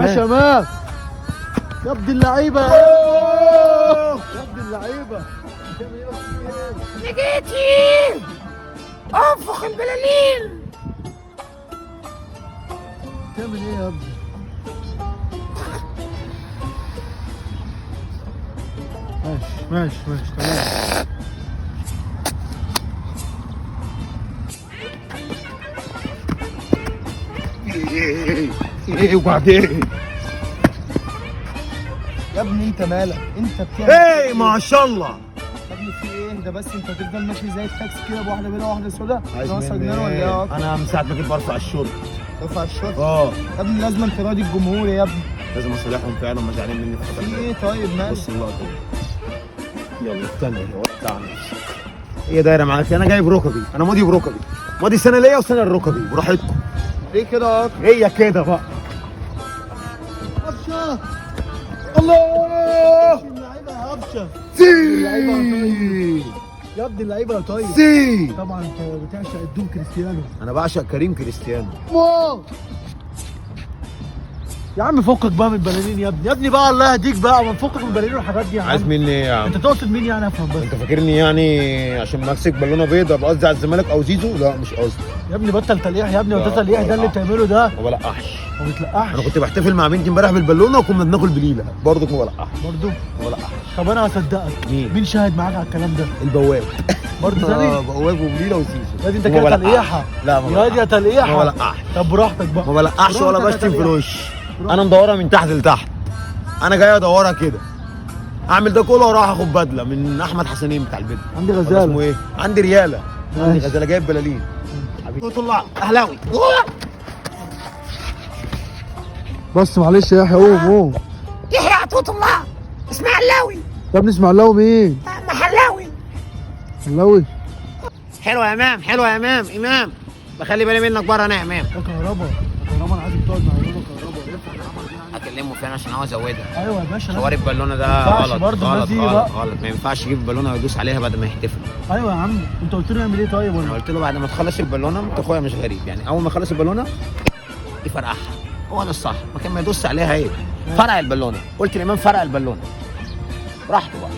ماشي يا مان. يا ابن اللعيبه يا ابن اللعيبه. نجيتي انفخ البلالين. بتعمل ايه يا ابني؟ ماشي تمام. ايه وبعدين؟ يا ابني انت مالك؟ انت بتعمل ايه ما شاء الله. يا ابني في ايه ده بس؟ انت هتفضل ماشي زي التاكسي كده بواحده بيضاء وواحده سوداء؟ عايز ناقصك مني جنان ولا ايه ايه؟ اكتر؟ انا من ساعه ما جيت برفع الشرطه. ارفع الشرطه. اه يا ابني لازم تراضي الجمهور يا ابني. لازم اصالحهم فعلا، هم زعلانين مني في في الفتره ايه طيب مالك؟ بص اللقطه دي. يلا استنى وقع نفسك. هي دايره معاك، انا جايب ركبي، انا ماضي بركبي، ماضي سنه ليا وسنه لركبي، براحتكم. ليه كده اكتر؟ هي كده بقى. هبشه. الله اللعيبه يا هبشه. سي يا ابني اللعيبه يا طيب. سي. طبعا انت بتعشق الدوم كريستيانو. انا بعشق كريم كريستيانو. واو. يا عم فكك بقى من البلالين يا ابني، يا ابني بقى الله يهديك بقى، ما نفكك من البلالين والحاجات دي يا عم. عايز مني ايه يا عم؟ انت تقصد مين يعني؟ افهم بس. انت فاكرني يعني عشان ماسك بالونه بيضه ابقى قصدي على الزمالك او زيزو؟ لا مش قصدي. يا ابني بطل تلقيح يا ابني، وده لا، تلقيح ده اللي بتعمله ده. ما بلقحش. ما بتلقحش. انا كنت بحتفل مع بنتي امبارح بالبالونه وكنا بناكل بليله برضك ما بلقحش. برضه. ما بلقحش. طب انا هصدقك. مين شاهد معاك على الكلام ده؟ البواب. برضه تاني؟ بواب وبليله وزيزو. يا دي انت وما كده بلقحش. تلقيحه. لا ما يا دي يا تلقيحه. ما بلقحش. طب براحتك بقى. ما بلقحش ولا براحتك يا بشتم في تلقيحة. الوش. انا مدورها من تحت لتحت. انا جاي ادورها كده. اعمل ده كله واروح اخد بدله من احمد حسنين بتاع البدله. عندي ولا غزاله. اسمه ايه؟ عندي رياله. عندي ماشي. غزاله جايب بلالين. حبيبي طلع اهلاوي. بس معلش يا يحيى، قوم. يحيى عطوة الله اسماعيلاوي يا ابني اسماعيلاوي مين؟ محلاوي. محلاوي. حلوه يا امام، حلوه يا امام. بخلي بالي منك بره انا يا امام. ده كهربا انا عايزك تقعد مع بابا كهربا. ينفع العمل دي عندك؟ اكلمه فعلا عشان هو ازودها. ايوه يا باشا. حوار البالونه ده ما ينفعش غلط برضه الناس غلط دي غلط بقى. غلط. ما ينفعش يجيب بالونه ويدوس عليها بعد ما يحتفل. ايوه يا عم، انت قلت له يعمل ايه طيب انا ولا؟ قلت له بعد ما تخلص البالونه، انت اخويا مش غريب يعني، اول ما يخلص البالونه يفرقعها. هو ده الصح، مكان ما يدوس عليها ايه؟ فرع البالونه. قلت الامام فرع البالونه، براحته بقى.